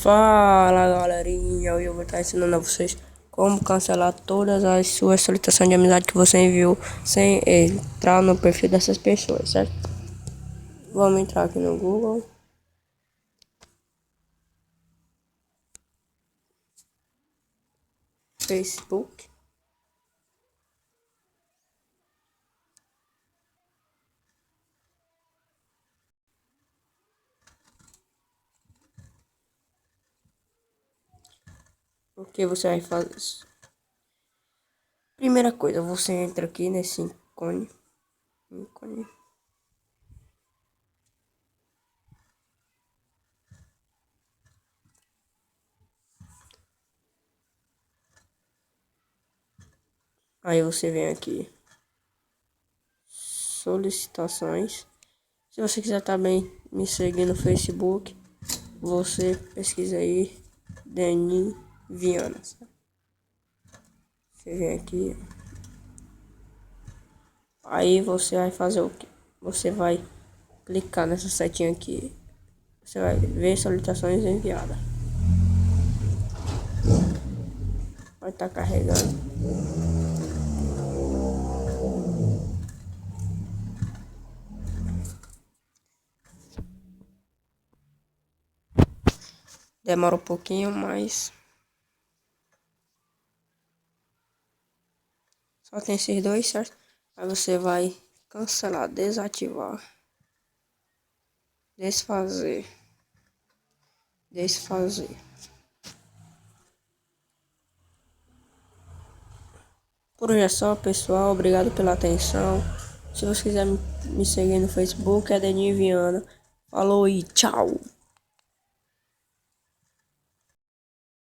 Fala galerinha, hoje eu vou estar ensinando a vocês como cancelar todas as suas solicitações de amizade que você enviou sem entrar no perfil dessas pessoas, certo? Vamos entrar aqui no Google. Facebook. O que você vai fazer? Primeira coisa, você entra aqui nesse ícone. Aí você vem aqui, solicitações. Se você quiser também me seguir no Facebook, você pesquisa aí Deni Viana. Você vem aqui. Aí você vai fazer o que? Você vai clicar nessa setinha aqui. Você vai ver solicitações enviadas. Vai estar carregando. Demora um pouquinho, mas só tem esses dois, certo? Aí você vai cancelar, desativar, desfazer. Por hoje é só, pessoal. Obrigado pela atenção. Se você quiser me seguir no Facebook, é Deni Viana. Falou e tchau!